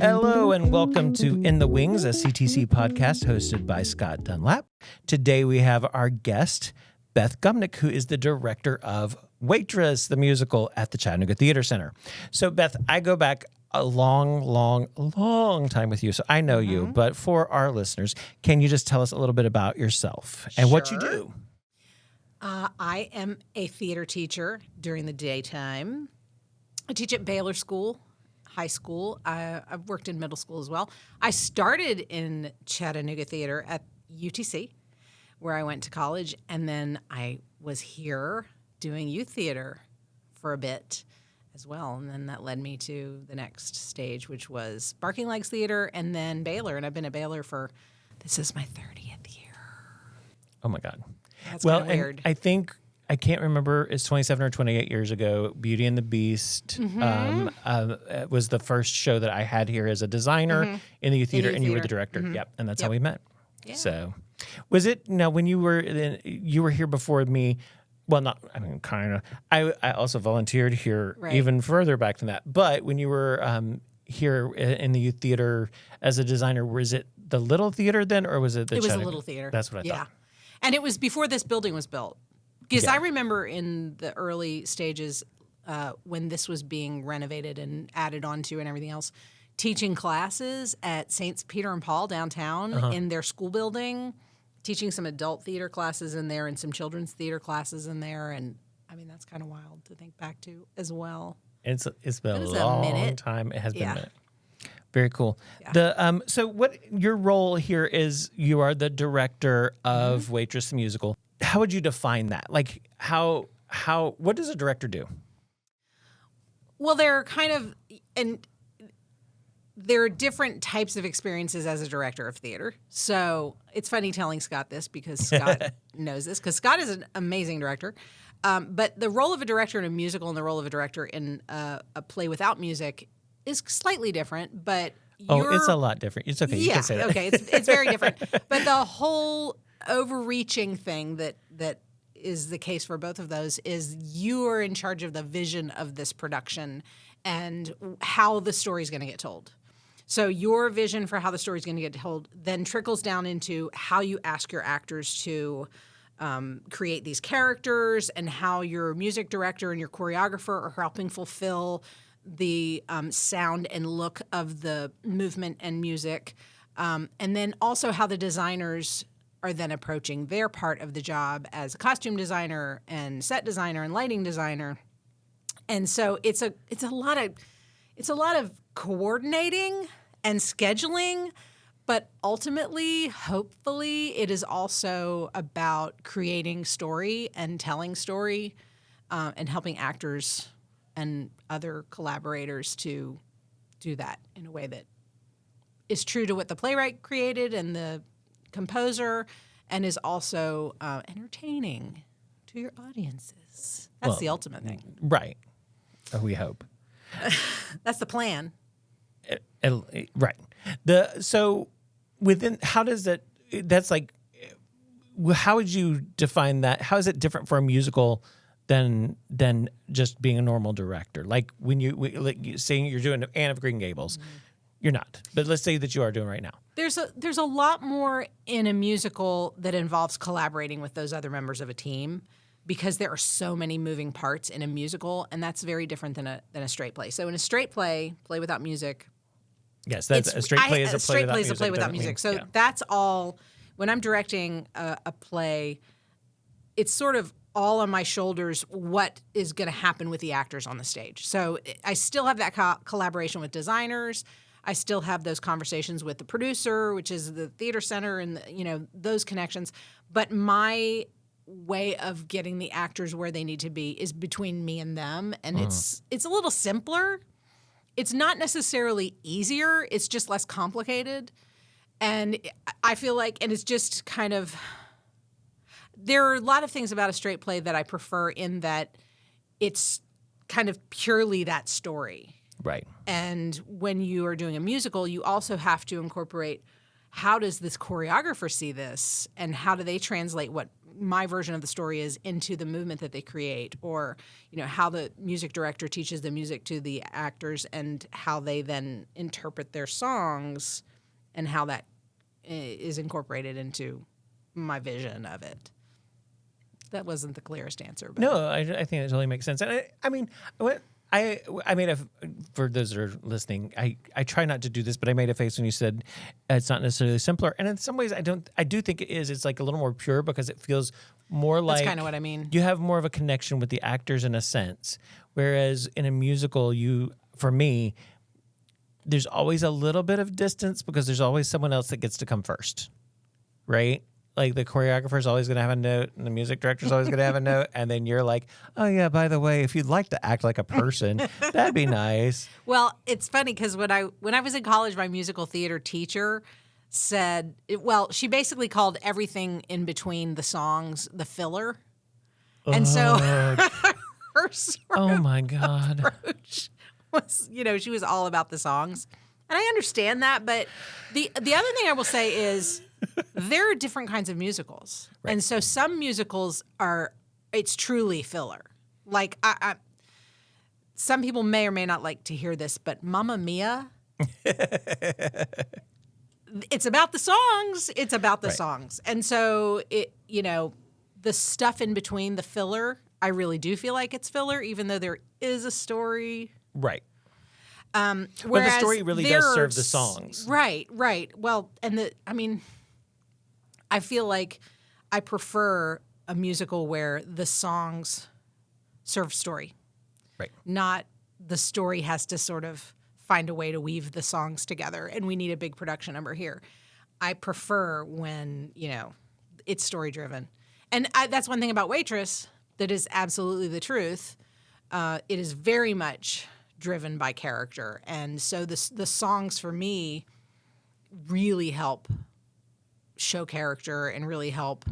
Hello and welcome to In the Wings, a CTC podcast hosted by Scott Dunlap. Today we have our guest, Beth Gumnick, who is the director of Waitress, the musical at the Chattanooga Theatre Centre. So Beth, I go back a long time with you, so I know you. But for our listeners, can you just tell us a little bit about yourself and what you do? I am a theater teacher during the daytime. I teach at Baylor School, high school. I've worked in middle school as well. I started in Chattanooga Theatre at UTC, where I went to college, and then I was here doing youth theater for a bit as well, and then that led me to the next stage, which was Barking Legs Theater, and then Baylor, and I've been at Baylor this is my 30th year. Oh my God. That's kind of weird. I think, I can't remember, it's 27 or 28 years ago, Beauty and the Beast was the first show that I had here as a designer in the youth theater, and you were the director. Yep, and that's how we met. Yeah. So, was it, now when you were here before me, well, not, I mean, kind of. I also volunteered here even further back than that. But when you were here in the youth theater as a designer, was it the little theater then, or was it the It was a little theater. That's what I thought. And it was before this building was built. Because I remember in the early stages when this was being renovated and added onto and everything else, teaching classes at St. Peter and Paul downtown in their school building, teaching some adult theater classes in there and some children's theater classes in there. And, I mean, that's kind of wild to think back to as well. It's been a long time. It has been a minute. Very cool. Yeah. So what your role here is, you are the director of Waitress the musical. How would you define that? Like what does a director do? Well, there are different types of experiences as a director of theater. So it's funny telling Scott this because Scott knows this, because Scott is an amazing director. But the role of a director in a musical and the role of a director in a play without music is slightly different. But it's a lot different. It's okay. You can say that. Okay. It's very different. But the whole overreaching thing that is the case for both of those is you are in charge of the vision of this production and how the story is going to get told. So your vision for how the story is going to get told then trickles down into how you ask your actors to create these characters, and how your music director and your choreographer are helping fulfill the sound and look of the movement and music. And then also how the designers are then approaching their part of the job as a costume designer and set designer and lighting designer. And so it's a lot of coordinating and scheduling, but ultimately, hopefully, it is also about creating story and telling story and helping actors and other collaborators to do that in a way that is true to what the playwright created and the composer, and is also entertaining to your audiences. That's the ultimate thing. Right. We hope. That's the plan. Right. So within, how does that, that's like, how would you define that? How is it different for a musical than just being a normal director? Like when you saying you're doing Anne of Green Gables, you're not. But let's say that you are doing right now. There's a lot more in a musical that involves collaborating with those other members of a team, because there are so many moving parts in a musical, and that's very different than a straight play. So in a straight play without music. Yes, that's a straight play is a play without music. So that's all. When I'm directing a play, it's sort of all on my shoulders what is going to happen with the actors on the stage. So I still have that collaboration with designers. I still have those conversations with the producer, which is the theater center, and those connections. But my way of getting the actors where they need to be is between me and them, and it's a little simpler. It's not necessarily easier. It's just less complicated. And I feel like, and it's just kind of, there are a lot of things about a straight play that I prefer, in that it's kind of purely that story. Right. And when you are doing a musical, you also have to incorporate, how does this choreographer see this, and how do they translate what my version of the story is into the movement that they create, or how the music director teaches the music to the actors and how they then interpret their songs and how that is incorporated into my vision of it. That wasn't the clearest answer. But. No, I think it totally makes sense. And I mean, for those that are listening, I try not to do this, but I made a face when you said it's not necessarily simpler. And in some ways, I do think it is. It's like a little more pure because it feels more like. That's kind of what I mean. You have more of a connection with the actors in a sense. Whereas in a musical, for me, there's always a little bit of distance because there's always someone else that gets to come first, right? Like the choreographer's always going to have a note and the music director's always going to have a note. And then you're like, oh, yeah, by the way, if you'd like to act like a person, that'd be nice. Well, it's funny because when I was in college, my musical theater teacher said, she basically called everything in between the songs the filler. And so her sort of my God. approach was, she was all about the songs. And I understand that. But the other thing I will say is, there are different kinds of musicals. Right. And so some musicals it's truly filler. Like, some people may or may not like to hear this, but Mamma Mia, it's about the songs. It's about the songs. And so, the stuff in between the filler, I really do feel like it's filler, even though there is a story. Right. But the story really does serve the songs. Right. Well, I feel like I prefer a musical where the songs serve story. Right. Not the story has to sort of find a way to weave the songs together, and we need a big production number here. I prefer when, it's story-driven. And that's one thing about Waitress that is absolutely the truth. It is very much driven by character. And so the songs, for me, really help show character and really help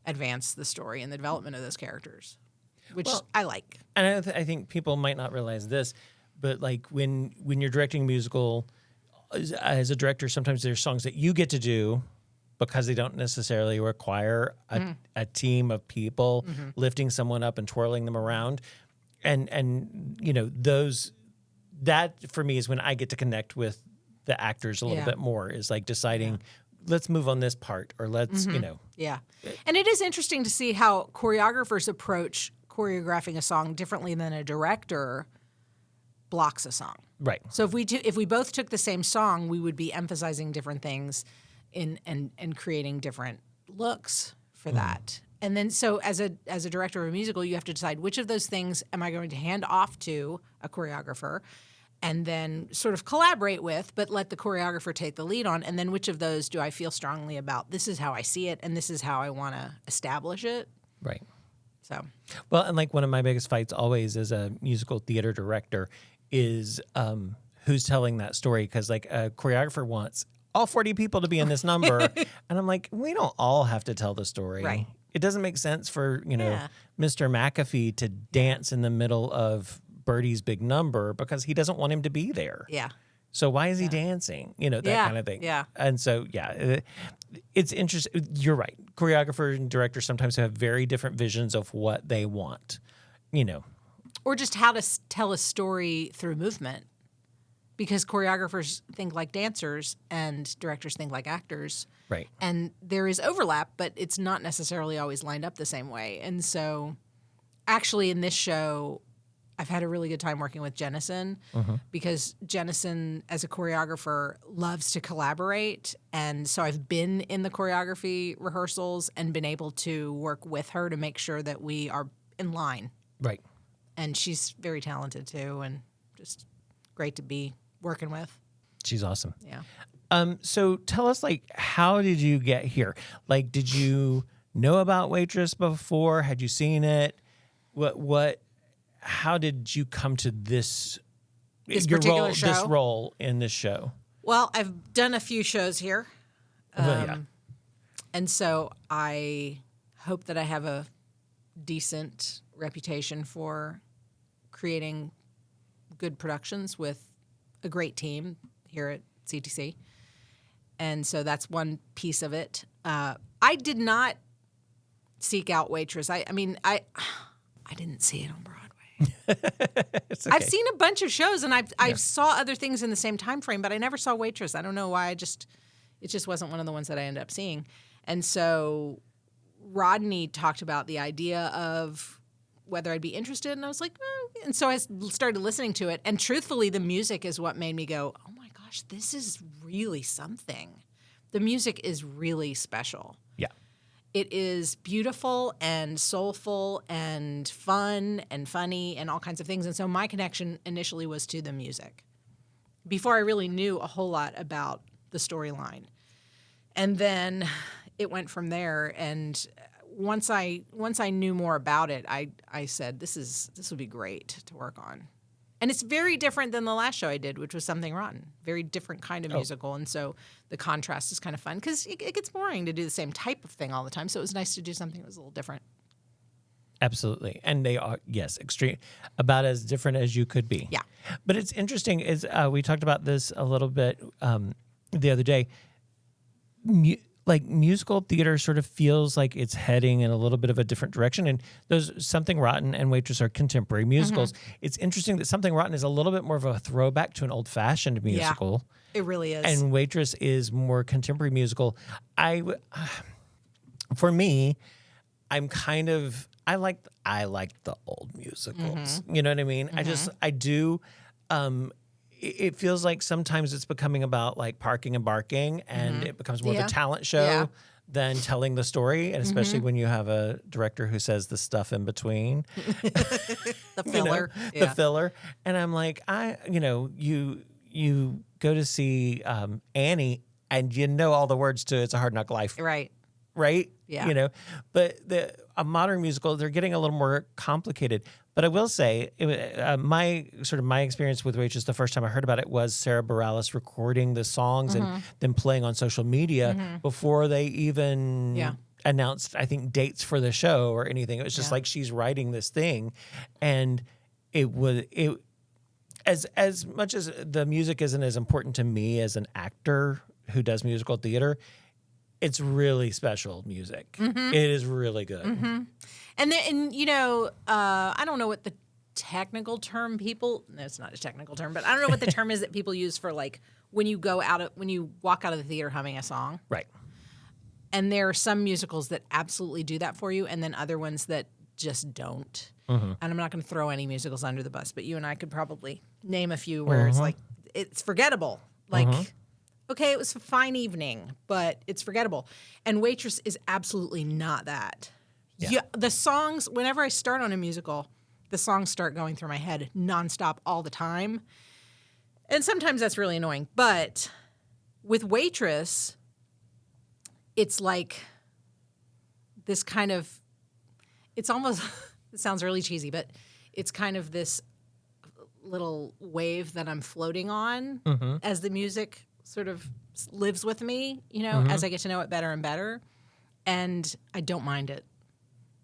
advance the story and the development of those characters, which I like. And I think people might not realize this, but like when you're directing a musical, as a director, sometimes there's songs that you get to do because they don't necessarily require a team of people lifting someone up and twirling them around. And that for me is when I get to connect with the actors a little bit more, is like deciding, let's move on this part, or let's, Yeah. And it is interesting to see how choreographers approach choreographing a song differently than a director blocks a song. Right. So if we both took the same song, we would be emphasizing different things and creating different looks for that. And then so as a director of a musical, you have to decide which of those things am I going to hand off to a choreographer and then sort of collaborate with, but let the choreographer take the lead on, and then which of those do I feel strongly about? This is how I see it, and this is how I want to establish it. Right. So. Well, and like one of my biggest fights always as a musical theater director is who's telling that story, because like a choreographer wants all 40 people to be in this number, and I'm like, we don't all have to tell the story. Right. It doesn't make sense for, Mr. McAfee to dance in the middle of Birdie's big number because he doesn't want him to be there. Yeah. So why is he dancing? That kind of thing. Yeah. And so, it's interesting. You're right. Choreographers and directors sometimes have very different visions of what they want, Or just how to tell a story through movement. Because choreographers think like dancers and directors think like actors. Right. And there is overlap, but it's not necessarily always lined up the same way. And so actually in this show, I've had a really good time working with Jennison because Jennison, as a choreographer, loves to collaborate. And so I've been in the choreography rehearsals and been able to work with her to make sure that we are in line. Right. And she's very talented too, and just great to be working with. She's awesome. Yeah. So tell us, like, how did you get here? Like, did you know about Waitress before? Had you seen it? How did you come to this particular show? This role in this show? Well, I've done a few shows here. And so I hope that I have a decent reputation for creating good productions with a great team here at CTC. And so that's one piece of it. I did not seek out Waitress. I didn't see it on Broadway. It's okay. I've seen a bunch of shows, and I saw other things in the same time frame, but I never saw Waitress. I don't know why. It just wasn't one of the ones that I ended up seeing. And so Rodney talked about the idea of whether I'd be interested, and I was like, and so I started listening to it. And truthfully, the music is what made me go, oh my gosh, this is really something. The music is really special. Yeah. It is beautiful and soulful and fun and funny and all kinds of things. And so my connection initially was to the music before I really knew a whole lot about the storyline. And then it went from there. And once I knew more about it, I said, this would be great to work on. And it's very different than the last show I did, which was Something Rotten. Very different kind of musical. And so the contrast is kind of fun because it gets boring to do the same type of thing all the time. So it was nice to do something that was a little different. Absolutely. And they are, yes, extreme, about as different as you could be. Yeah. But it's interesting is we talked about this a little bit the other day. Musical theater sort of feels like it's heading in a little bit of a different direction. And those Something Rotten and Waitress are contemporary musicals. Mm-hmm. It's interesting that Something Rotten is a little bit more of a throwback to an old-fashioned musical. Yeah, it really is. And Waitress is more contemporary musical. For me, I like the old musicals. Mm-hmm. You know what I mean? Mm-hmm. I do. It feels like sometimes it's becoming about like parking and barking, and it becomes more of a talent show than telling the story. And especially when you have a director who says the stuff in between, the filler, the filler. And I'm like, you go to see Annie, and you know all the words to "It's a Hard Knock Life," right? Yeah. But a modern musical, they're getting a little more complicated. But I will say, my experience with Waitress, the first time I heard about it was Sarah Bareilles recording the songs and then playing on social media before they even announced, I think, dates for the show or anything. It was just like she's writing this thing, and as much as the music isn't as important to me as an actor who does musical theater, it's really special music. Mm-hmm. It is really good. Mm-hmm. And I don't know what the technical term no, it's not a technical term, but I don't know what the term is that people use for like when you walk out of the theater humming a song. Right. And there are some musicals that absolutely do that for you, and then other ones that just don't. Mm-hmm. And I'm not going to throw any musicals under the bus, but you and I could probably name a few where it's like, it's forgettable. Like, okay, it was a fine evening, but it's forgettable. And Waitress is absolutely not that. Yeah, the songs, whenever I start on a musical, the songs start going through my head nonstop all the time. And sometimes that's really annoying. But with Waitress, it's like this kind of, it's almost, it sounds really cheesy, but it's kind of this little wave that I'm floating on as the music sort of lives with me, as I get to know it better and better. And I don't mind it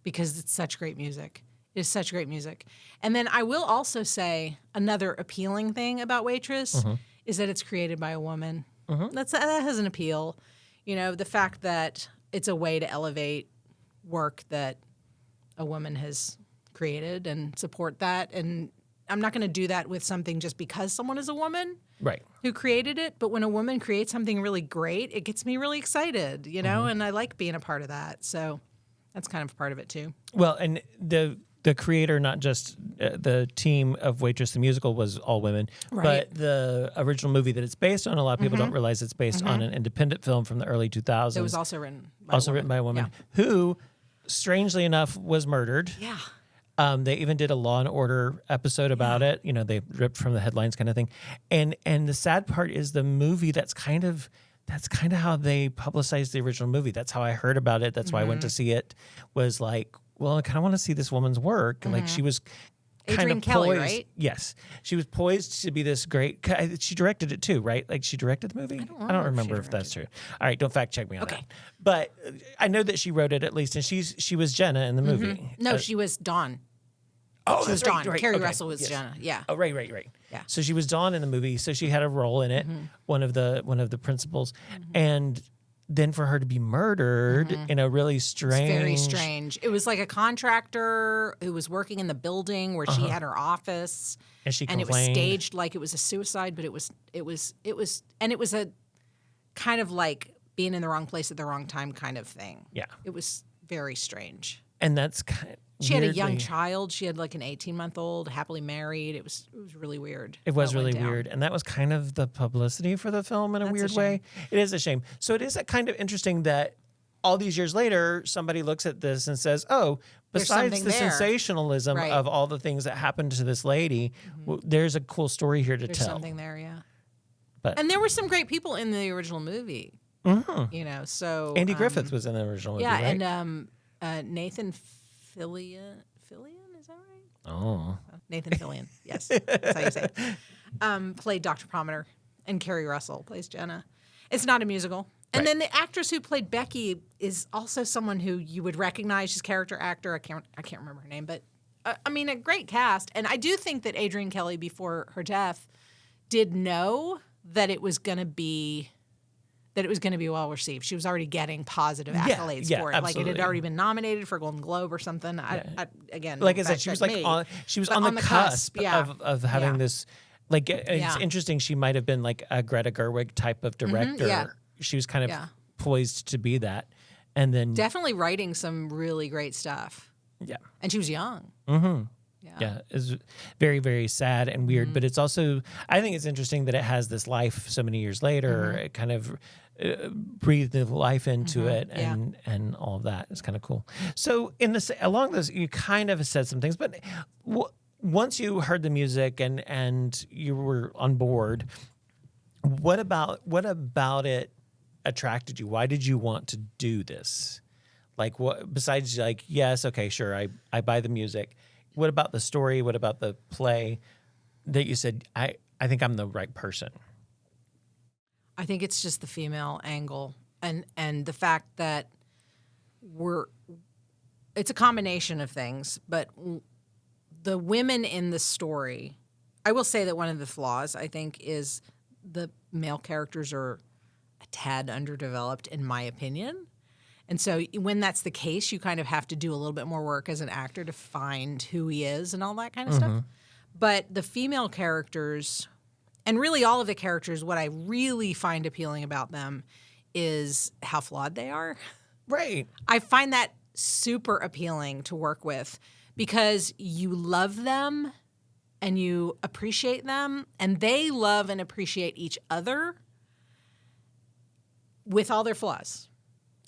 because it's such great music. It is such great music. And then I will also say another appealing thing about Waitress is that it's created by a woman. That has an appeal. The fact that it's a way to elevate work that a woman has created and support that. And I'm not going to do that with something just because someone is a woman who created it. But when a woman creates something really great, it gets me really excited, and I like being a part of that. So that's kind of part of it too. Well, and the creator, not just the team of Waitress the musical, was all women, but the original movie that it's based on, a lot of people don't realize it's based on an independent film from the early 2000s. It was also written by a woman who, strangely enough, was murdered. Yeah. They even did a Law and Order episode about it. They ripped from the headlines kind of thing. And the sad part is the movie, that's kind of how they publicized the original movie. That's how I heard about it. That's why I went to see it, was like, well, I kind of want to see this woman's work. Like, she was kind Adrienne of Kelly, poised. right? Yes. She was poised to be this great, she directed it too, right? Like, she directed the movie? I don't remember if that's true. All right, don't fact check me on that. But I know that she wrote it at least, and she was Jenna in the movie. No, she was Dawn. Oh, she was right, Dawn. right. Carrie Okay. Russell was Jenna. Yeah. Oh, right. Yeah. So she was Dawn in the movie. So she had a role in it, one of the principals, and then for her to be murdered in a really strange... It's very strange. It was like a contractor who was working in the building where she had her office. And she and complained. it was staged like it was a suicide, but it was a kind of like being in the wrong place at the wrong time kind of thing. Yeah. It was very strange. And that's kind of... She had a young child. She had like an 18-month-old, happily married. It was really weird. It was really weird. And that was kind of the publicity for the film in a weird way. It is a shame. So it is kind of interesting that all these years later, somebody looks at this and says, oh, besides the sensationalism of all the things that happened to this lady, well, there's a cool story here to tell. There's something there, yeah. And there were some great people in the original movie. You know, so... Andy Griffith was in the original movie, right? And Nathan Fillion, is that right? Oh. Nathan Fillion, yes. That's how you say it. Played Dr. Pomander, and Kerry Russell plays Jenna. It's not a musical. And then the actress who played Becky is also someone who you would recognize. She's a character actor. I can't remember her name, but I mean, a great cast. And I do think that Adrienne Kelly, before her death, did know that it was going to be well received. She was already getting positive accolades for it. Absolutely. Like it had already been nominated for a Golden Globe or something. Again, like I said, she was like on the cusp of having this. Like it's interesting. She might have been like a Greta Gerwig type of director. She was kind of poised to be that, and then definitely writing some really great stuff. Yeah, and she was young. Yeah, it's very, very sad and weird, but it's also, I think it's interesting that it has this life so many years later. It kind of breathed the life into it and all of that. It's kind of cool. So along those, you kind of said some things, but once you heard the music and you were on board, what about it attracted you? Why did you want to do this? Like what, besides like, yes, okay, sure, I buy the music. What about the story? What about the play that you said, I think I'm the right person? I think it's just the female angle and the fact that it's a combination of things, but the women in the story, I will say that one of the flaws, I think, is the male characters are a tad underdeveloped, in my opinion. And so when that's the case, you kind of have to do a little bit more work as an actor to find who he is and all that kind of stuff. But the female characters, and really all of the characters, what I really find appealing about them is how flawed they are. Right. I find that super appealing to work with because you love them and you appreciate them, and they love and appreciate each other with all their flaws.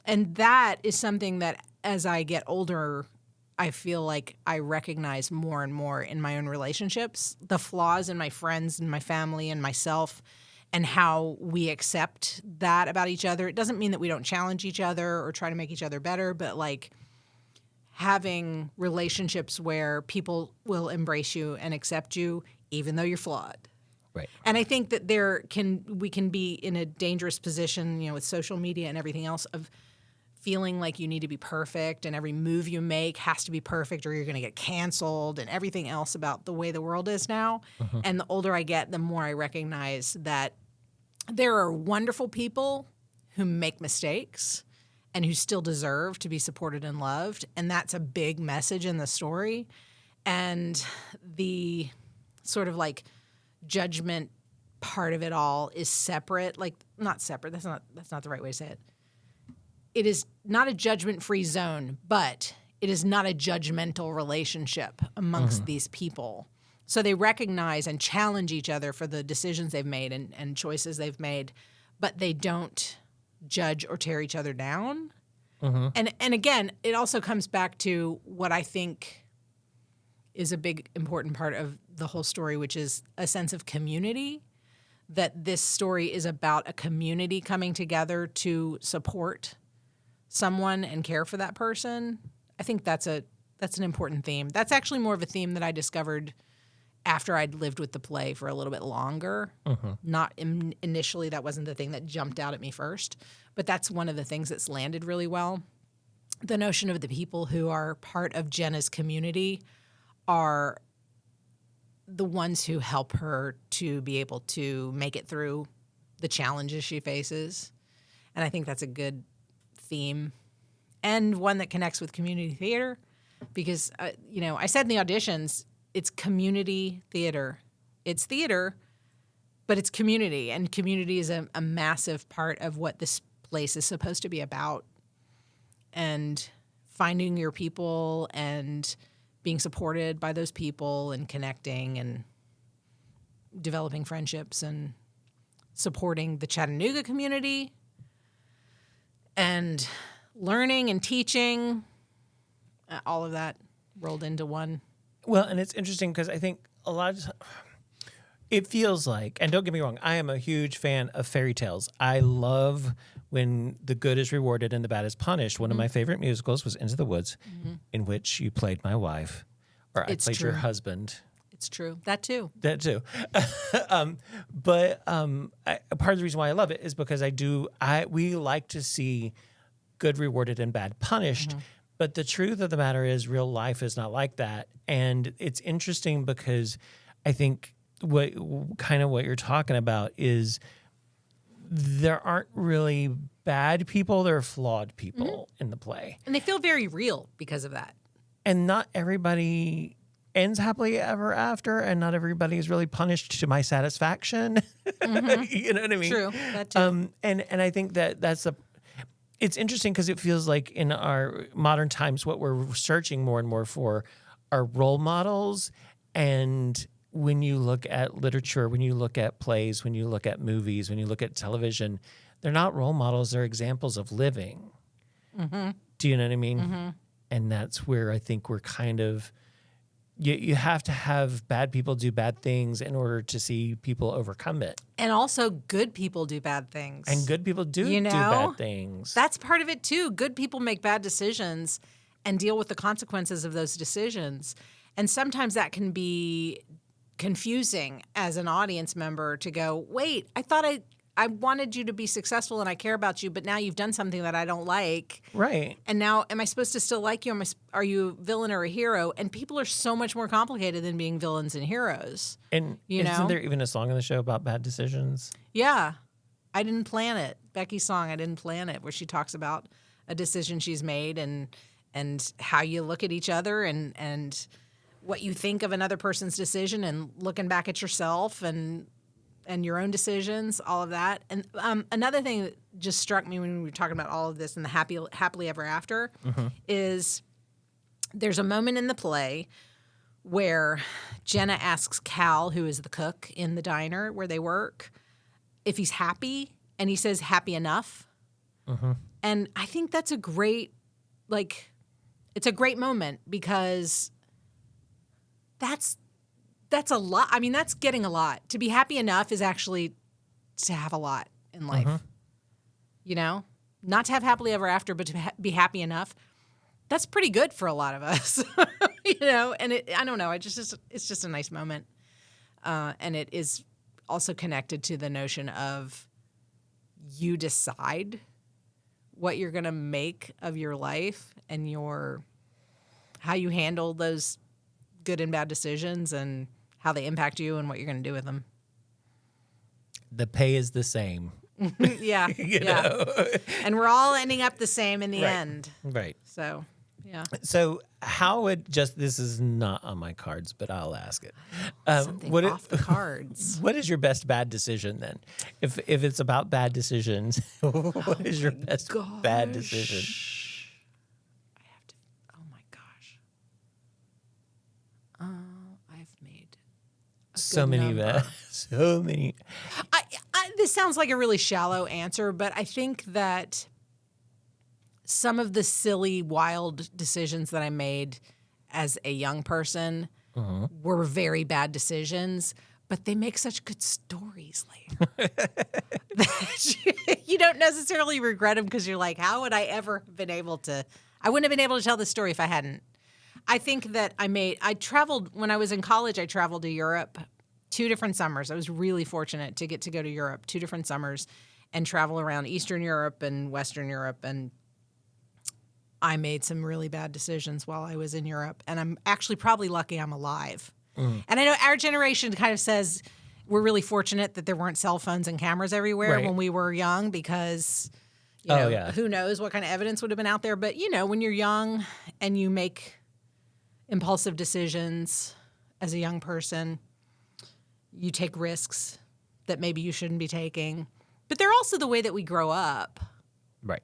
And that is something that, as I get older, I feel like I recognize more and more in my own relationships, the flaws in my friends and my family and myself, and how we accept that about each other. It doesn't mean that we don't challenge each other or try to make each other better, but like having relationships where people will embrace you and accept you even though you're flawed. Right. And I think that we can be in a dangerous position, with social media and everything else, of feeling like you need to be perfect and every move you make has to be perfect or you're going to get canceled and everything else about the way the world is now. And the older I get, the more I recognize that there are wonderful people who make mistakes and who still deserve to be supported and loved. And that's a big message in the story. And the sort of like judgment part of it all is separate, like not separate. That's not the right way to say it. It is not a judgment-free zone, but it is not a judgmental relationship amongst these people. So they recognize and challenge each other for the decisions they've made and choices they've made, but they don't judge or tear each other down. And again, it also comes back to what I think is a big important part of the whole story, which is a sense of community, that this story is about a community coming together to support someone and care for that person. I think that's an important theme. That's actually more of a theme that I discovered after I'd lived with the play for a little bit longer. Not initially, that wasn't the thing that jumped out at me first, but that's one of the things that's landed really well. The notion of the people who are part of Jenna's community are the ones who help her to be able to make it through the challenges she faces. And I think that's a good theme and one that connects with community theater because, I said in the auditions, it's community theater. It's theater, but it's community, and community is a massive part of what this place is supposed to be about. And finding your people and being supported by those people and connecting and developing friendships and supporting the Chattanooga community and learning and teaching, all of that rolled into one. Well, and it's interesting because I think a lot of it feels like, and don't get me wrong, I am a huge fan of fairy tales. I love when the good is rewarded and the bad is punished. One of my favorite musicals was Into the Woods, in which you played my wife, or I played your husband. It's true. That too. That too. But part of the reason why I love it is because we like to see good rewarded and bad punished. But the truth of the matter is real life is not like that. And it's interesting because I think what you're talking about is there aren't really bad people, there are flawed people in the play. And they feel very real because of that. And not everybody ends happily ever after, and not everybody is really punished to my satisfaction. You know what I mean? True, that too. And I think it's interesting because it feels like in our modern times, what we're searching more and more for are role models. And when you look at literature, when you look at plays, when you look at movies, when you look at television, they're not role models, they're examples of living. Do you know what I mean? And that's where I think we're kind of, you have to have bad people do bad things in order to see people overcome it. And also good people do bad things. And good people do bad things. That's part of it too. Good people make bad decisions and deal with the consequences of those decisions. And sometimes that can be confusing as an audience member to go, wait, I thought I wanted you to be successful and I care about you, but now you've done something that I don't like. Right. And now am I supposed to still like you? Are you a villain or a hero? And people are so much more complicated than being villains and heroes. And isn't there even a song on the show about bad decisions? Yeah. I Didn't Plan It. Becky's song, I Didn't Plan It, where she talks about a decision she's made and how you look at each other and what you think of another person's decision and looking back at yourself and your own decisions, all of that. And another thing that just struck me when we were talking about all of this and the happily ever after is there's a moment in the play where Jenna asks Cal, who is the cook in the diner where they work, if he's happy, and he says happy enough. And I think that's a great, it's a great moment because that's a lot. I mean, that's getting a lot. To be happy enough is actually to have a lot in life. You know? Not to have happily ever after, but to be happy enough. That's pretty good for a lot of us. You know? And I don't know. It's just a nice moment. And it is also connected to the notion of you decide what you're going to make of your life and how you handle those good and bad decisions and how they impact you and what you're going to do with them. The pay is the same. Yeah. You know? And we're all ending up the same in the end. Right. So, yeah. So how would this is not on my cards, but I'll ask it. Something off the cards. What is your best bad decision then? If it's about bad decisions, what is your best bad decision? Oh my gosh. I've made so many bad. So many. This sounds like a really shallow answer, but I think that some of the silly, wild decisions that I made as a young person were very bad decisions, but they make such good stories later that you don't necessarily regret them because you're like, how would I ever have been able to? I wouldn't have been able to tell this story if I hadn't. I think that I traveled, when I was in college, I traveled to Europe 2 different summers. I was really fortunate to get to go to Europe 2 different summers and travel around Eastern Europe and Western Europe. And I made some really bad decisions while I was in Europe. And I'm actually probably lucky I'm alive. And I know our generation kind of says we're really fortunate that there weren't cell phones and cameras everywhere when we were young because, Who knows what kind of evidence would have been out there. But, when you're young and you make impulsive decisions as a young person, you take risks that maybe you shouldn't be taking. But they're also the way that we grow up. Right.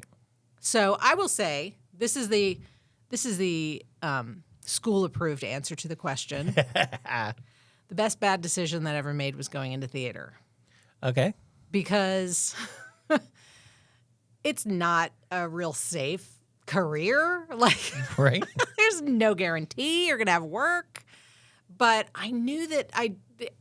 So I will say this is the school-approved answer to the question. The best bad decision that I ever made was going into theater. Okay. Because it's not a real safe career. Right. There's no guarantee you're going to have work. But I knew that it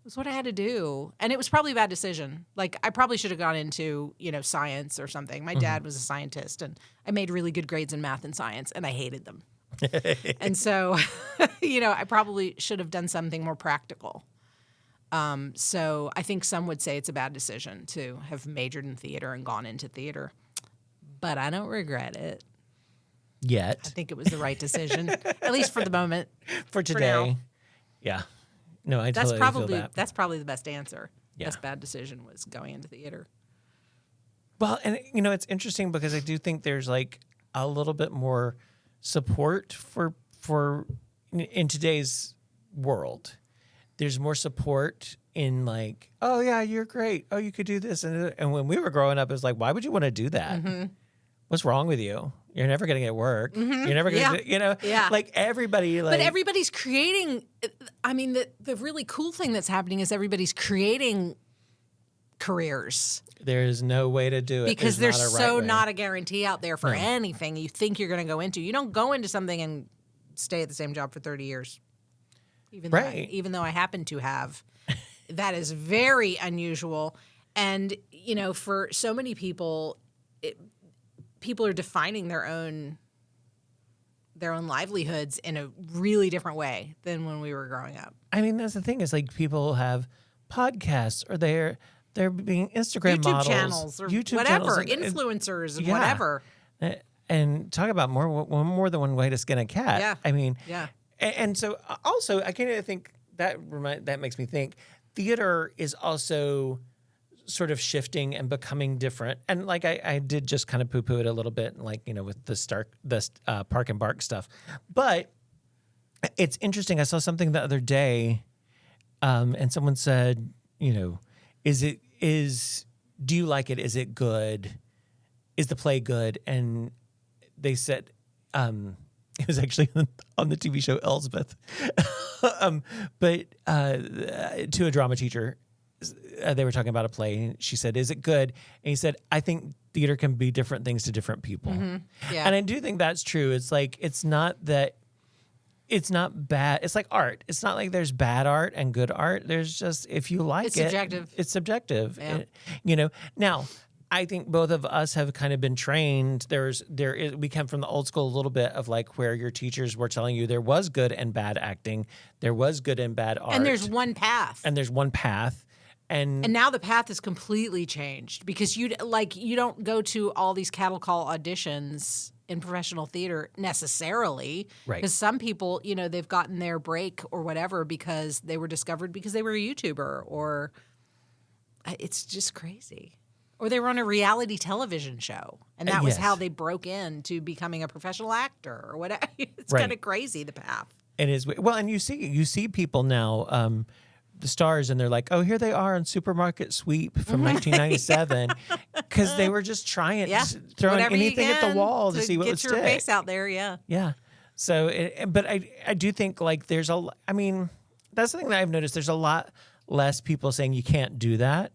was what I had to do. And it was probably a bad decision. I probably should have gone into, science or something. My dad was a scientist, and I made really good grades in math and science, and I hated them. And so, I probably should have done something more practical. So I think some would say it's a bad decision to have majored in theater and gone into theater. But I don't regret it. Yet. I think it was the right decision, at least for the moment. For today. Yeah. No, I totally feel that. That's probably the best answer. Yeah. Best bad decision was going into theater. Well, and it's interesting because I do think there's a little bit more support for in today's world. There's more support in oh yeah, you're great. Oh, you could do this. And when we were growing up, it was why would you want to do that? Mm-hmm. What's wrong with you? You're never going to get work. Mm-hmm. You're never going to, everybody. But everybody's creating, the really cool thing that's happening is everybody's creating careers. There is no way to do it. Because there's not a guarantee out there for anything you think you're going to go into. You don't go into something and stay at the same job for 30 years. Even though I happen to have. That is very unusual. And, for so many people, people are defining their own livelihoods in a really different way than when we were growing up. That's the thing is people have podcasts or they're being Instagram YouTube models, channels or YouTube whatever, channels, influencers, whatever. And talk about more than one way to skin a cat. Yeah. And so also I kind of think that makes me think theater is also sort of shifting and becoming different. And I did just kind of poo-poo it a little bit, with the Park and Bark stuff. But it's interesting. I saw something the other day, and someone said, do you like it? Is it good? Is the play good? And they said, it was actually on the TV show Elsbeth, but to a drama teacher, they were talking about a play, and she said, "Is it good?" And he said, "I think theater can be different things to different people." Mm-hmm. Yeah. And I do think that's true. It's it's not that it's not bad. It's like art. It's not like there's bad art and good art. There's just if you like it's subjective. It's subjective. Yeah. Now. I think both of us have kind of been trained. We come from the old school a little bit of where your teachers were telling you there was good and bad acting, there was good and bad art, and there's one path. And now the path is completely changed because you don't go to all these cattle call auditions in professional theater necessarily, right? Because some people, they've gotten their break or whatever because they were discovered because they were a YouTuber, or it's just crazy. Or they were on a reality television show, and that was how they broke into becoming a professional actor or whatever. It's kind of crazy, the path. It is. Well, and you see people now, the stars, and they're like, oh, here they are on Supermarket Sweep from 1997, because they were just trying, throwing anything at the wall to see what would stick. Get your face out there, Yeah. So, but I do think there's that's the thing that I've noticed. There's a lot less people saying you can't do that.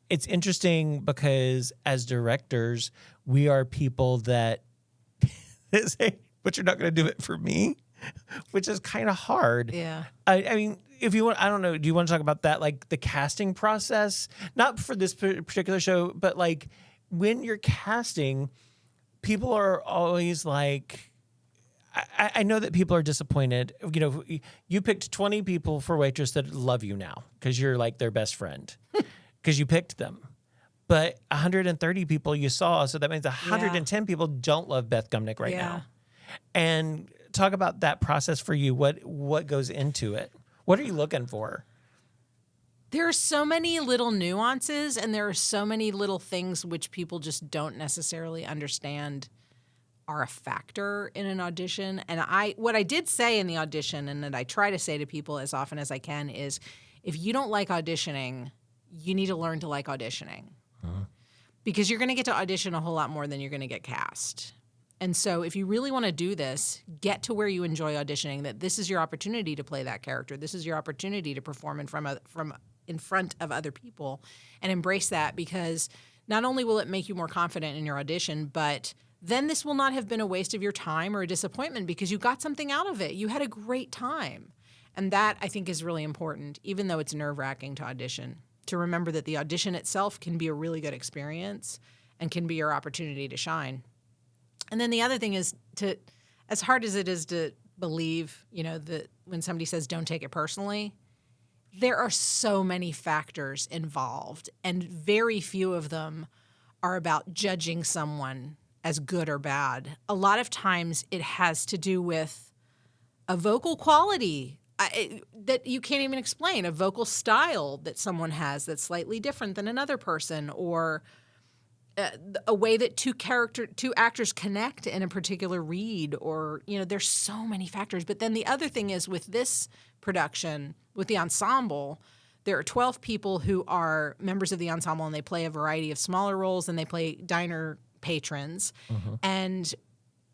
It's interesting because as directors, we are people that say, but you're not going to do it for me, which is kind of hard. Yeah. If you want, I don't know, do you want to talk about that? The casting process, not for this particular show, but when you're casting, people are always I know that people are disappointed. You picked 20 people for Waitress that love you now because you're their best friend. Because you picked them. But 130 people you saw, so that means 110 people don't love Beth Gumnick right now. And talk about that process for you. What goes into it? What are you looking for? There are so many little nuances, and there are so many little things which people just don't necessarily understand are a factor in an audition. And what I did say in the audition, and that I try to say to people as often as I can, is if you don't like auditioning, you need to learn to like auditioning. Because you're going to get to audition a whole lot more than you're going to get cast. And so if you really want to do this, get to where you enjoy auditioning, that this is your opportunity to play that character. This is your opportunity to perform in front of other people, and embrace that, because not only will it make you more confident in your audition, but then this will not have been a waste of your time or a disappointment, because you got something out of it. You had a great time. And that, I think, is really important, even though it's nerve-wracking to audition, to remember that the audition itself can be a really good experience and can be your opportunity to shine. And then the other thing is, as hard as it is to believe, that when somebody says don't take it personally, there are so many factors involved, and very few of them are about judging someone as good or bad. A lot of times it has to do with a vocal quality that you can't even explain, a vocal style that someone has that's slightly different than another person, or a way that two actors connect in a particular read, or, there's so many factors. But then the other thing is, with this production, with the ensemble, there are 12 people who are members of the ensemble, and they play a variety of smaller roles, and they play diner patrons. And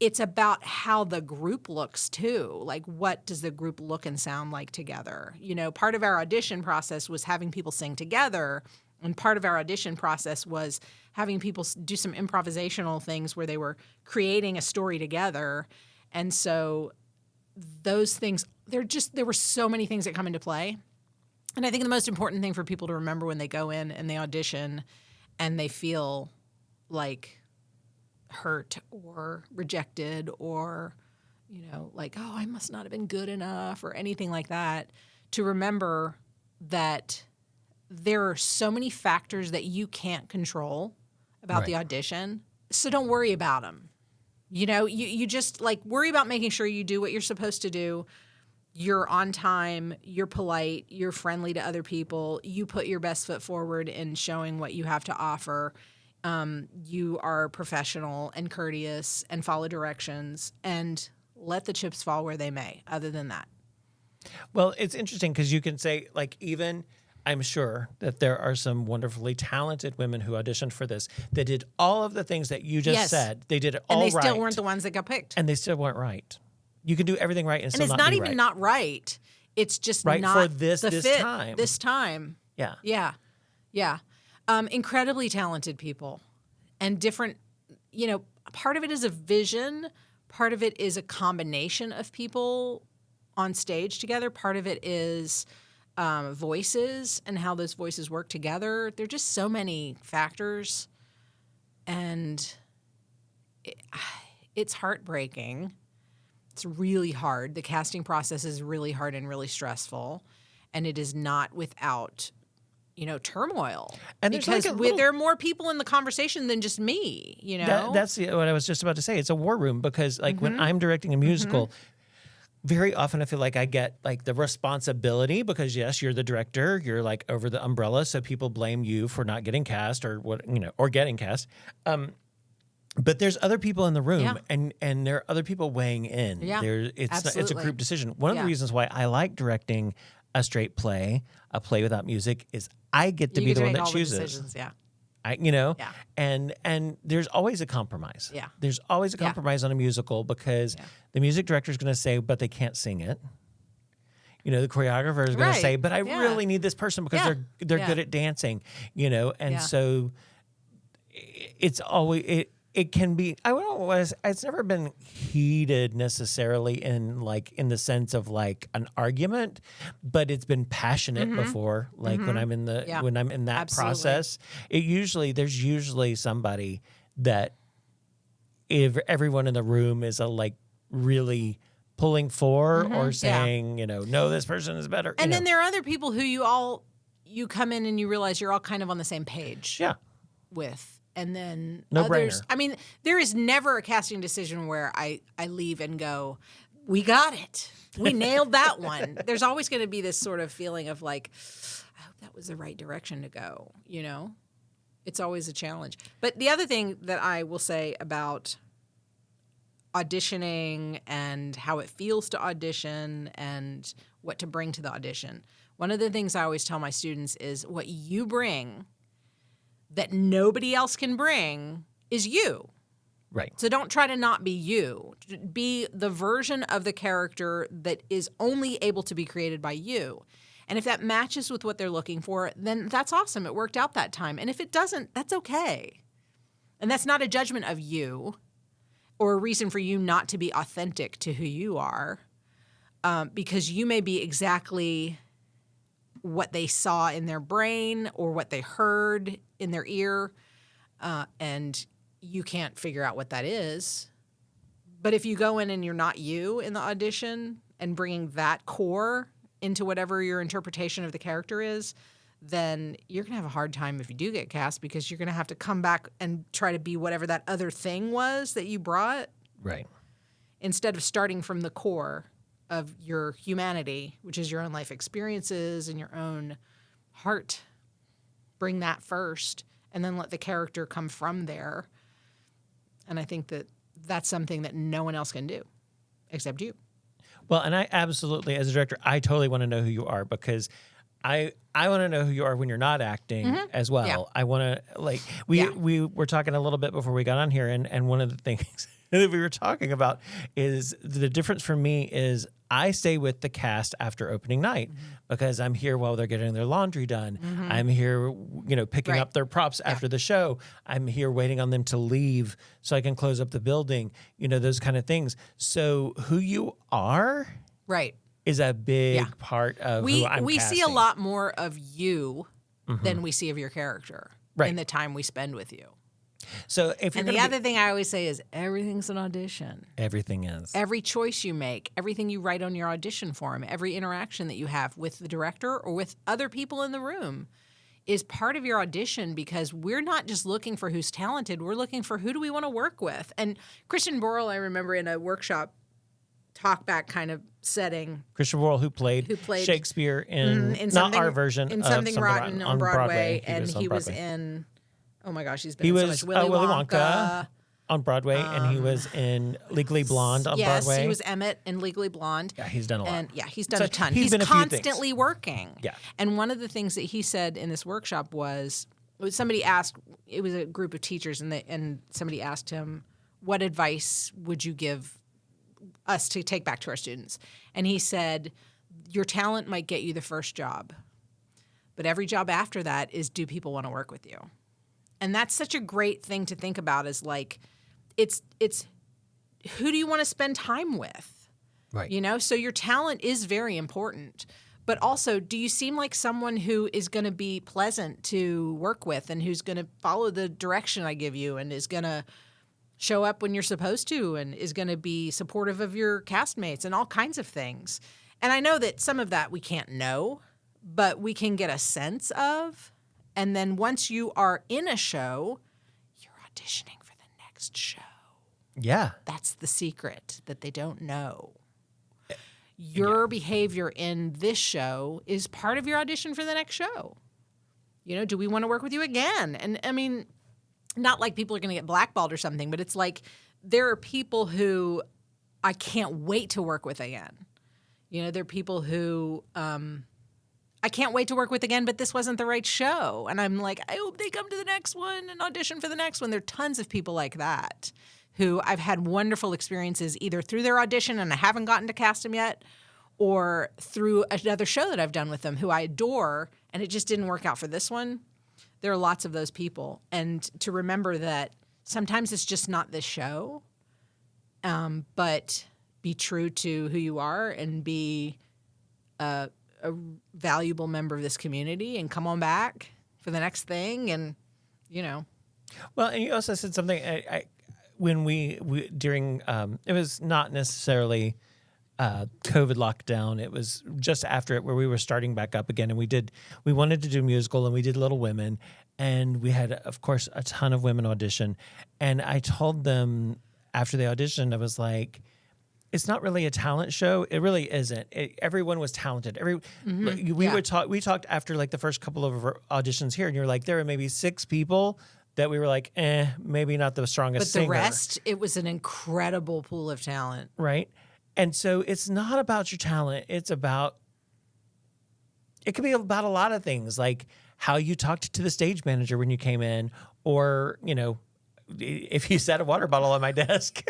it's about how the group looks too. Like, what does the group look and sound like together? Part of our audition process was having people sing together, and part of our audition process was having people do some improvisational things where they were creating a story together. And so those things, there were so many things that come into play. And I think the most important thing for people to remember when they go in and they audition and they feel like hurt or rejected, or, like, oh, I must not have been good enough, or anything like that, to remember that there are so many factors that you can't control about the audition. So don't worry about them. You just worry about making sure you do what you're supposed to do. You're on time, you're polite, you're friendly to other people, you put your best foot forward in showing what you have to offer. You are professional and courteous and follow directions, and let the chips fall where they may, other than that. Well, it's interesting because you can say, even I'm sure that there are some wonderfully talented women who auditioned for this. They did all of the things that you just said. They did it all right. And they still weren't the ones that got picked. And they still weren't right. You can do everything right and still not be right. And it's not even not right. It's just right not for this fit time. This time. Yeah. Yeah. Incredibly talented people, and different, part of it is a vision. Part of it is a combination of people on stage together. Part of it is voices and how those voices work together. There are just so many factors, and it's heartbreaking. It's really hard. The casting process is really hard and really stressful, and it is not without, turmoil. And because there are more people in the conversation than just me. That's what I was just about to say. It's a war room, because when I'm directing a musical, very often I feel like I get the responsibility, because yes, you're the director, you're over the umbrella, so people blame you for not getting cast or or getting cast. But there's other people in the room, and there are other people weighing in. Yeah, it's a group decision. One of the reasons why I like directing a straight play, a play without music, is I get to be the one that chooses. And there's always a compromise. Yeah. There's always a compromise on a musical, because the music director is going to say, but they can't sing it. The choreographer is going to say, but I really need this person because they're good at dancing, and so it's always it can be, it's never been heated necessarily in the sense of an argument, but it's been passionate before. When I'm in that process, there's usually somebody that, if everyone in the room is really pulling for or saying, no, this person is better. And then there are other people who you come in and you realize you're all kind of on the same page with. And then no others, brainer. I mean, there is never a casting decision where I leave and go, we got it. We nailed that one. There's always going to be this sort of feeling of hope that was the right direction to go, you know? It's always a challenge. But the other thing that I will say about auditioning and how it feels to audition and what to bring to the audition, one of the things I always tell my students is what you bring that nobody else can bring is you. Right. So don't try to not be you. Be the version of the character that is only able to be created by you. And if that matches with what they're looking for, then that's awesome. It worked out that time. And if it doesn't, that's okay. And that's not a judgment of you or a reason for you not to be authentic to who you are, because you may be exactly what they saw in their brain or what they heard in their ear, and you can't figure out what that is. But if you go in and you're not you in the audition and bringing that core into whatever your interpretation of the character is, then you're going to have a hard time if you do get cast, because you're going to have to come back and try to be whatever that other thing was that you brought. Right. Instead of starting from the core of your humanity, which is your own life experiences and your own heart. Bring that first and then let the character come from there. And I think that that's something that no one else can do except you. Well, and I absolutely, as a director, I totally want to know who you are, because I want to know who you are when you're not acting as well. Yeah. I want to, like, we were talking a little bit before we got on here, and one of the things that we were talking about is the difference for me is I stay with the cast after opening night because I'm here while they're getting their laundry done. I'm here, picking up their props after the show. I'm here waiting on them to leave so I can close up the building, those kind of things. So who you are is a big part of who I'm We casting. see a lot more of you than we see of your character in the time we spend with you. So if you're the other thing I always say is everything's an audition. Everything is. Every choice you make, everything you write on your audition form, every interaction that you have with the director or with other people in the room is part of your audition, because we're not just looking for who's talented. We're looking for who do we want to work with. And Christian Borle, I remember in a workshop talkback kind of setting. Christian Borle, who played Shakespeare in not our version in of Something Rotten on Broadway. And he was Broadway. in... Oh my gosh, he's been in so much. Willy Wonka on Broadway, and he was in Legally Blonde on Broadway. Yes, he was Emmett in Legally Blonde. Yeah, he's done a lot. And he's done a ton. He's constantly working. Yeah. And one of the things that he said in this workshop was somebody asked, it was a group of teachers, and somebody asked him, what advice would you give us to take back to our students? And he said, your talent might get you the first job, but every job after that is, do people want to work with you? And that's such a great thing to think about, is like, it's who do you want to spend time with? Right. So your talent is very important. But also, do you seem like someone who is going to be pleasant to work with and who's going to follow the direction I give you and is going to show up when you're supposed to and is going to be supportive of your castmates and all kinds of things? And I know that some of that we can't know, but we can get a sense of. And then once you are in a show, you're auditioning for the next show. Yeah. That's the secret that they don't know. Your behavior in this show is part of your audition for the next show. Do we want to work with you again? And I mean, not like people are going to get blackballed or something, but it's like there are people who I can't wait to work with again. There are people who... I can't wait to work with again, but this wasn't the right show. And I'm like, I hope they come to the next one and audition for the next one. There are tons of people like that who I've had wonderful experiences either through their audition and I haven't gotten to cast them yet, or through another show that I've done with them who I adore, and it just didn't work out for this one. There are lots of those people. And to remember that sometimes it's just not this show, but be true to who you are and be a valuable member of this community and come on back for the next thing. And, Well, and you also said something when we during, it was not necessarily COVID lockdown. It was just after it where we were starting back up again. And we wanted to do a musical, and we did Little Women, and we had, of course, a ton of women audition. And I told them after they auditioned, I was like, it's not really a talent show. It really isn't. Everyone was talented. We talked after like the first couple of auditions here, and you're like, there were maybe 6 people that we were like, maybe not the strongest singer. But the rest, it was an incredible pool of talent. Right. And so it's not about your talent. It could be about a lot of things, like how you talked to the stage manager when you came in, or, if you set a water bottle on my desk,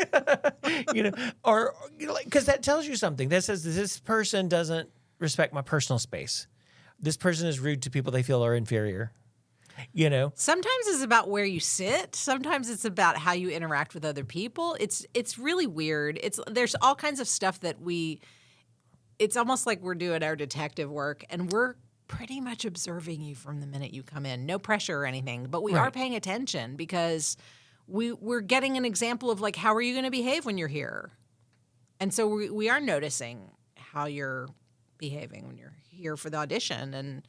or because that tells you something. That says this person doesn't respect my personal space. This person is rude to people they feel are inferior. Sometimes it's about where you sit. Sometimes it's about how you interact with other people. It's really weird. There's all kinds of stuff that it's almost like we're doing our detective work, and we're pretty much observing you from the minute you come in. No pressure or anything, but we are paying attention because we're getting an example of like, how are you going to behave when you're here? And so we are noticing how you're behaving when you're here for the audition, and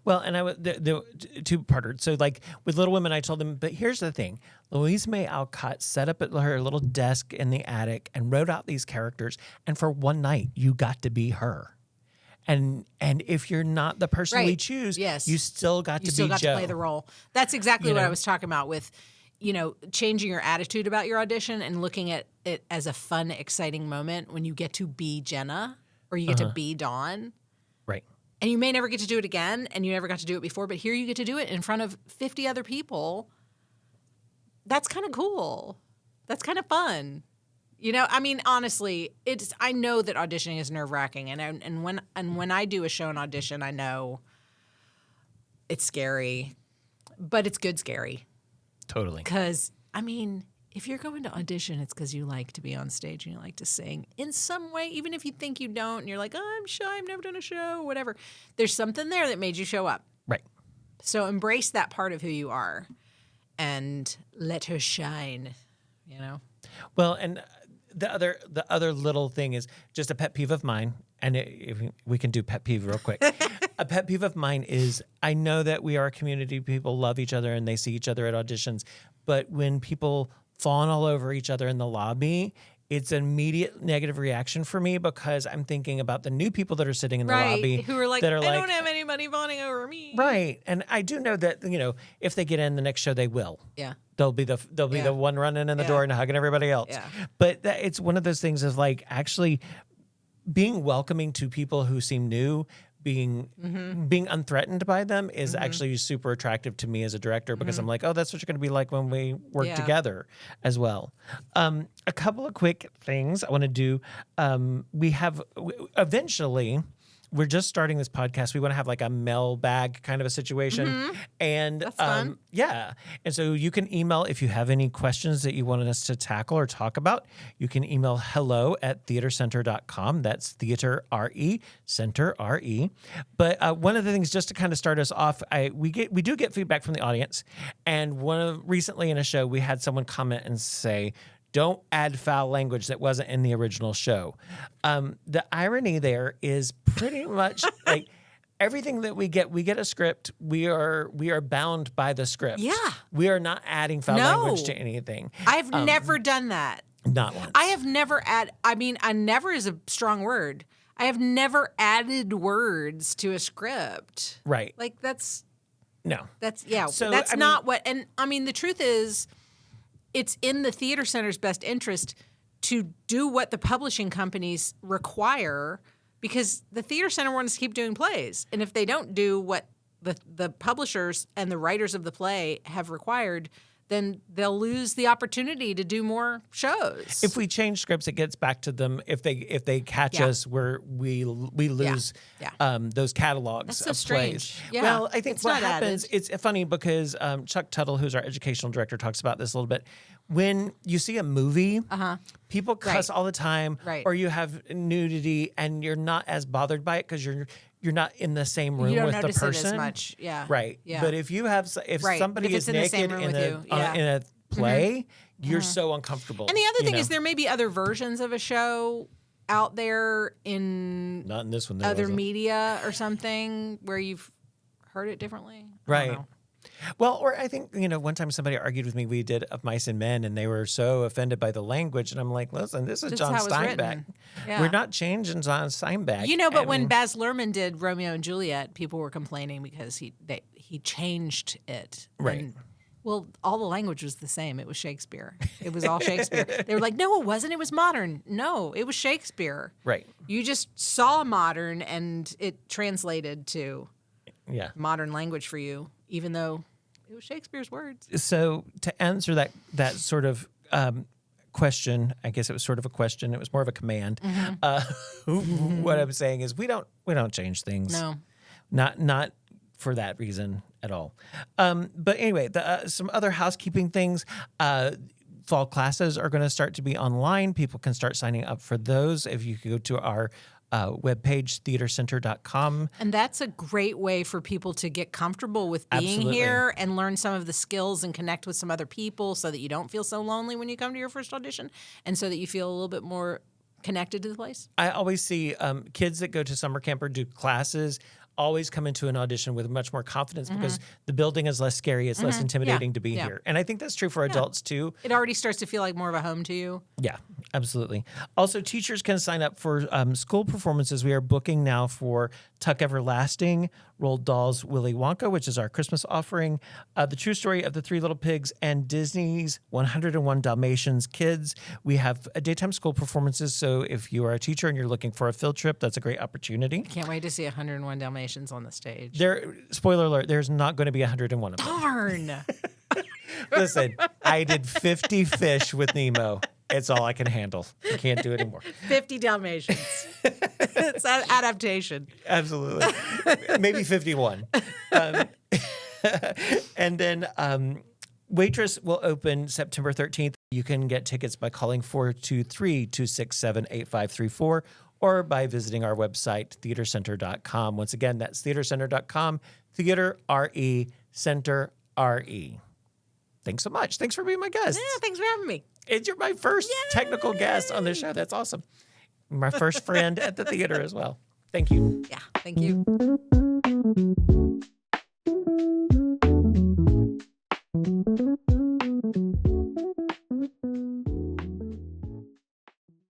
Well, and the two-parter. So, like with Little Women, I told them, but here's the thing: Louise May Alcott set up at her little desk in the attic and wrote out these characters, and for one night, you got to be her. And if you're not the person we choose, you still got to be Joe. To play the role. That's exactly what I was talking about with, changing your attitude about your audition and looking at it as a fun, exciting moment when you get to be Jenna or you get to be Dawn. Right. And you may never get to do it again, and you never got to do it before, but here you get to do it in front of 50 other people. That's kind of cool. That's kind of fun. Honestly, I know that auditioning is nerve-wracking, and when I do a show and audition, I know it's scary, but it's good scary. Totally. Because, if you're going to audition, it's because you like to be on stage and you like to sing in some way, even if you think you don't, and you're like, oh, I'm shy, I've never done a show, whatever. There's something there that made you show up. Right. So embrace that part of who you are and let her shine, Well, and the other little thing is just a pet peeve of mine, and if we can do pet peeve real quick. A pet peeve of mine is I know that we are a community. People love each other and they see each other at auditions, but when people fawn all over each other in the lobby, it's an immediate negative reaction for me because I'm thinking about the new people that are sitting in the lobby who are like, I don't have anybody fawning over me. Right. And I do know that, if they get in the next show, they will. Yeah. They'll be the one running in the door and hugging everybody else. Yeah. But it's one of those things of like actually being welcoming to people who seem new, being unthreatened by them is actually super attractive to me as a director because I'm like, oh, that's what you're going to be like when we work together as well. A couple of quick things I want to do. Eventually, we're just starting this podcast. We want to have like a mailbag kind of a situation. And that's fun. And so you can email if you have any questions that you wanted us to tackle or talk about. You can email hello@theatercenter.com. That's theater, R-E, center, R-E. But one of the things, just to kind of start us off, we do get feedback from the audience. And recently in a show, we had someone comment and say, don't add foul language that wasn't in the original show. The irony there is pretty much like everything that we get a script. We are bound by the script. Yeah. We are not adding foul language to anything. I've never done that. Not once. I have never never is a strong word. I have never added words to a script. Right. Like that's not what, and the truth is, it's in the Theater Center's best interest to do what the publishing companies require because the Theater Center wants to keep doing plays. And if they don't do what the publishers and the writers of the play have required, then they'll lose the opportunity to do more shows. If we change scripts, it gets back to them. If they catch us, where we lose those catalogs That's so of strange. plays. Yeah. Well, I think what happens, added. it's funny because Chuck Tuttle, who's our educational director, talks about this a little bit. When you see a movie, people cuss all the time, or you have nudity, and you're not as bothered by it because you're not in the same room with the person. You don't notice it as much, right? Yeah. But if somebody is naked in a play, you're so uncomfortable. And the other thing is, there may be other versions of a show out there in not in this one, other media or something where you've heard it differently. I don't know. Well, or I think, one time somebody argued with me, we did Of Mice and Men, and they were so offended by the language. And I'm like, listen, this is John Steinbeck. Yeah. We're not changing John Steinbeck. But when Baz Luhrmann did Romeo and Juliet, people were complaining because he changed it. Right. And, well, all the language was the same. It was Shakespeare. It was all Shakespeare. They were like, no, it wasn't. It was modern. No, it was Shakespeare. Right. You just saw modern, and it translated to modern language for you, even though it was Shakespeare's words. So to answer that sort of question, I guess it was sort of a question. It was more of a command. What I'm saying is we don't change things. No. Not for that reason at all. But anyway, some other housekeeping things. Fall classes are going to start to be online. People can start signing up for those. If you go to our webpage, theatercenter.com. And that's a great way for people to get comfortable with being here and learn some of the skills and connect with some other people so that you don't feel so lonely when you come to your first audition and so that you feel a little bit more connected to the place. I always see kids that go to summer camp or do classes always come into an audition with much more confidence because the building is less scary. It's less intimidating to be here. And I think that's true for adults too. It already starts to feel like more of a home to you. Yeah, absolutely. Also, teachers can sign up for school performances. We are booking now for Tuck Everlasting, Roald Dahl's Willy Wonka, which is our Christmas offering, The True Story of the Three Little Pigs, and Disney's 101 Dalmatians Kids. We have daytime school performances, so if you are a teacher and you're looking for a field trip, that's a great opportunity. Can't wait to see 101 Dalmatians on the stage. Spoiler alert, there's not going to be 101 of them. Darn! Listen, I did 50 fish with Nemo. It's all I can handle. I can't do it anymore. 50 Dalmatians. It's an adaptation. Absolutely. Maybe 51. And then Waitress will open September 13th. You can get tickets by calling 423-267-8534 or by visiting our website, theatercenter.com. Once again, that's theatercenter.com, theater, R-E, center, R-E. Thanks so much. Thanks for being my guest. Yeah, thanks for having me. You're my first technical guest on the show. That's awesome. My first friend at the theater as well. Thank you. Yeah, thank you.